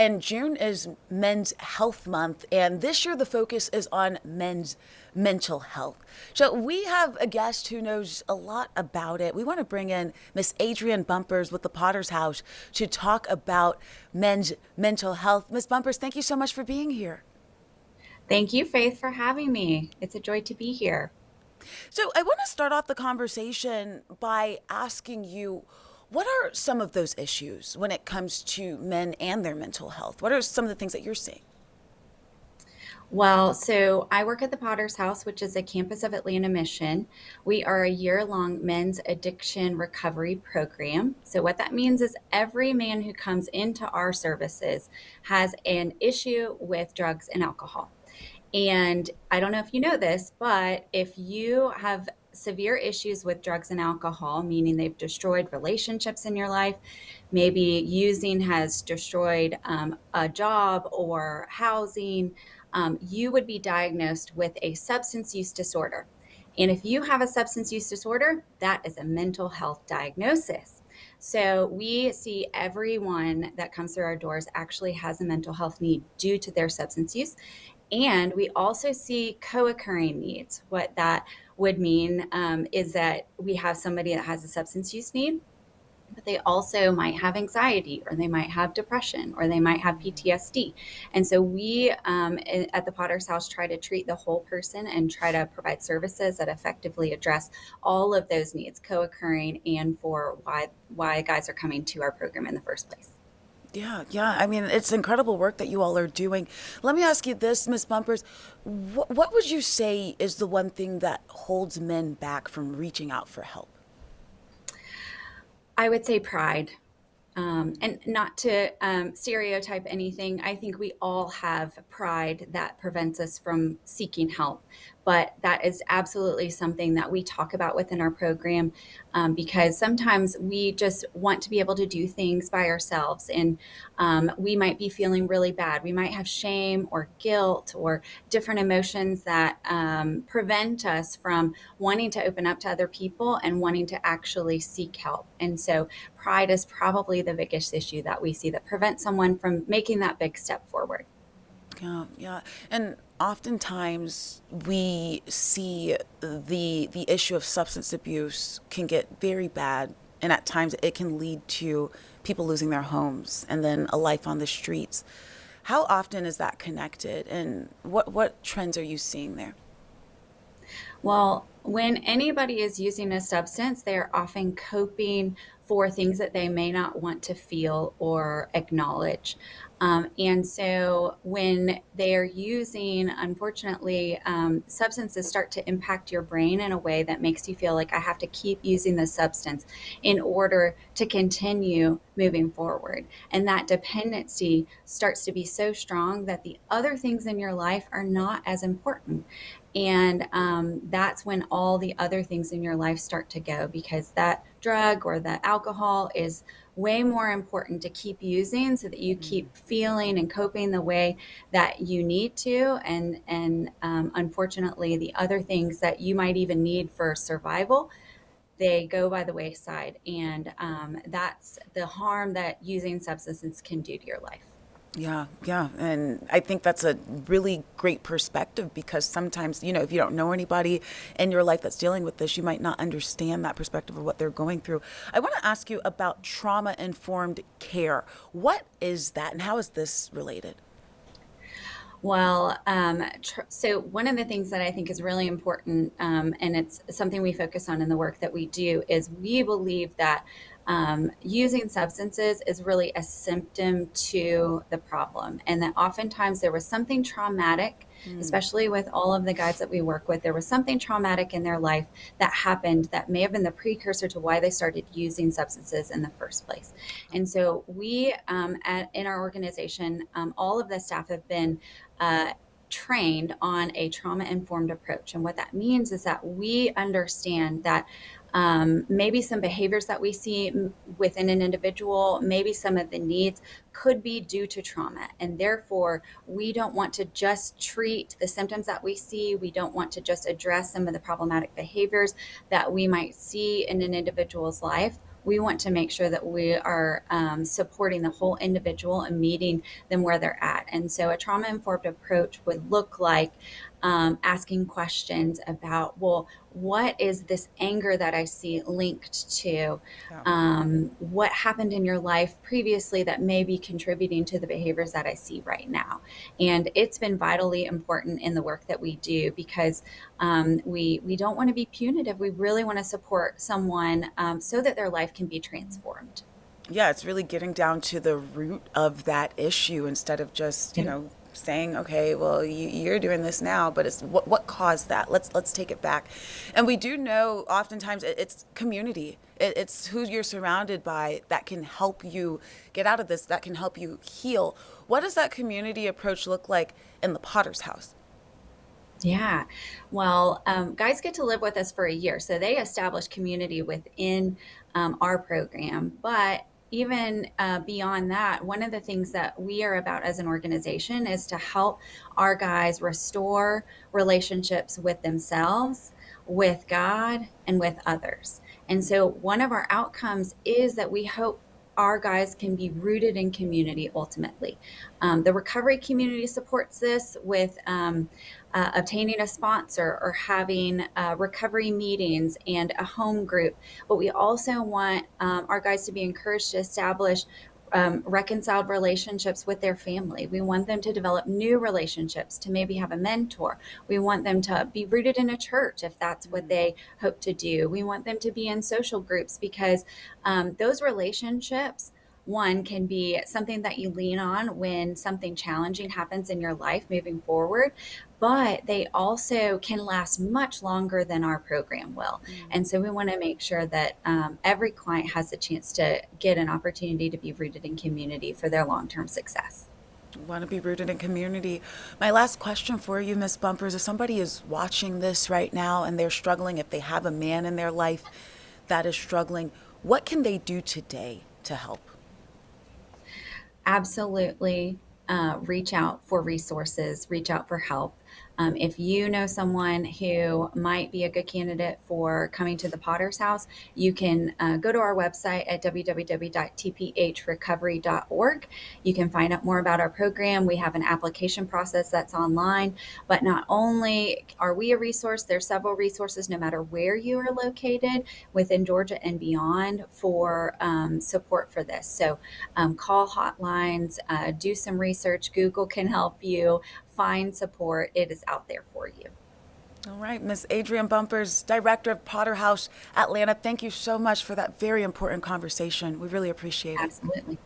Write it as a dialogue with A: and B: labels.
A: And June is Men's Health Month, and this year the focus is on men's mental health. So we have a guest who knows a lot about it. We want to bring in Miss Adrienne Bumpers with the Potter's House to talk about men's mental health. Miss Bumpers, thank you so much for being here.
B: Thank you, Faith, for having me. It's a joy to be here.
A: So I want to start off the conversation by asking you, what are some of those issues when it comes to men and their mental health? What are some of the things that you're seeing?
B: So I work at the Potter's House, which is a campus of Atlanta Mission. We are a year-long men's addiction recovery program. So what that means is every man who comes into our services has an issue with drugs and alcohol. And I don't know if you know this, but if you have severe issues with drugs and alcohol, meaning they've destroyed relationships in your life, maybe using has destroyed a job or housing, you would be diagnosed with a substance use disorder. And if you have a substance use disorder, that is a mental health diagnosis. So we see everyone that comes through our doors actually has a mental health need due to their substance use. And we also see co occurring needs. What that would mean is that we have somebody that has a substance use need, but they also might have anxiety or they might have depression or they might have PTSD. And so we at the Potter's House try to treat the whole person and try to provide services that effectively address all of those needs co occurring and for why guys are coming to our program in the first place.
A: Yeah, yeah. I mean, it's incredible work that you all are doing. Let me ask you this, Miss Bumpers. What would you say is the one thing that holds men back from reaching out for help?
B: I would say pride. And not to stereotype anything, I think we all have pride that prevents us from seeking help. But that is absolutely something that we talk about within our program because sometimes we just want to be able to do things by ourselves. And we might be feeling really bad. We might have shame or guilt or different emotions that prevent us from wanting to open up to other people and wanting to actually seek help. And so pride is probably the biggest issue that we see that prevents someone from making that big step forward.
A: Yeah, yeah. And oftentimes we see the issue of substance abuse can get very bad, and at times it can lead to people losing their homes and then a life on the streets. How often is that connected, and what trends are you seeing there?
B: Well, when anybody is using a substance, they are often coping for things that they may not want to feel or acknowledge. And so when they are using, unfortunately, substances start to impact your brain in a way that makes you feel like I have to keep using this substance in order to continue moving forward. And that dependency starts to be so strong that the other things in your life are not as important. And that's when all the other things in your life start to go because that drug or the alcohol is way more important to keep using so that you keep feeling and coping the way that you need to. And unfortunately, the other things that you might even need for survival, they go by the wayside. And that's the harm that using substances can do to your life.
A: Yeah, yeah. And I think that's a really great perspective because sometimes, if you don't know anybody in your life that's dealing with this, you might not understand that perspective of what they're going through. I want to ask you about trauma informed care. What is that and how is this related?
B: So one of the things that I think is really important, and it's something we focus on in the work that we do, is we believe that using substances is really a symptom to the problem, and that oftentimes there was something traumatic, especially with all of the guys that we work with, there was something traumatic in their life that happened that may have been the precursor to why they started using substances in the first place. And so in our organization, all of the staff have been uh, trained on a trauma informed approach. And what that means is that we understand that maybe some behaviors that we see within an individual, maybe some of the needs could be due to trauma. And therefore, we don't want to just treat the symptoms that we see. We don't want to just address some of the problematic behaviors that we might see in an individual's life. We want to make sure that we are supporting the whole individual and meeting them where they're at. And so a trauma informed approach would look like asking questions about, well, what is this anger that I see linked to?
A: Yeah.
B: What happened in your life previously that may be contributing to the behaviors that I see right now? And it's been vitally important in the work that we do because we don't want to be punitive. We really want to support someone so that their life can be transformed.
A: Yeah, it's really getting down to the root of that issue instead of just,
B: Yeah.
A: saying, okay, well, you're doing this now, but it's what caused that. Let's take it back. And we do know oftentimes it's community. It's who you're surrounded by that can help you get out of this, that can help you heal. What does that community approach look like in the Potter's house?
B: Yeah. Well, guys get to live with us for a year. So they establish community within our program. But even beyond that, one of the things that we are about as an organization is to help our guys restore relationships with themselves, with God, and with others. And so one of our outcomes is that we hope our guys can be rooted in community ultimately. The recovery community supports this with obtaining a sponsor or having recovery meetings and a home group. But we also want our guys to be encouraged to establish reconciled relationships with their family. We want them to develop new relationships, to maybe have a mentor. We want them to be rooted in a church if that's what they hope to do. We want them to be in social groups because those relationships, one, can be something that you lean on when something challenging happens in your life moving forward, but they also can last much longer than our program will. And so we want to make sure that every client has a chance to get an opportunity to be rooted in community for their long-term success.
A: Want to be rooted in community. My last question for you, Miss Bumpers, if somebody is watching this right now and they're struggling, if they have a man in their life that is struggling, what can they do today to help?
B: Absolutely reach out for resources, reach out for help. If you know someone who might be a good candidate for coming to the Potter's House, you can go to our website at www.tphrecovery.org. You can find out more about our program. We have an application process that's online, but not only are we a resource, there's several resources no matter where you are located within Georgia and beyond for support for this. So call hotlines, do some research. Google can help you find support. It is out there for you.
A: All right, Miss Adrienne Bumpers, Director of Potter House Atlanta, thank you so much for that very important conversation. We really appreciate it.
B: Absolutely.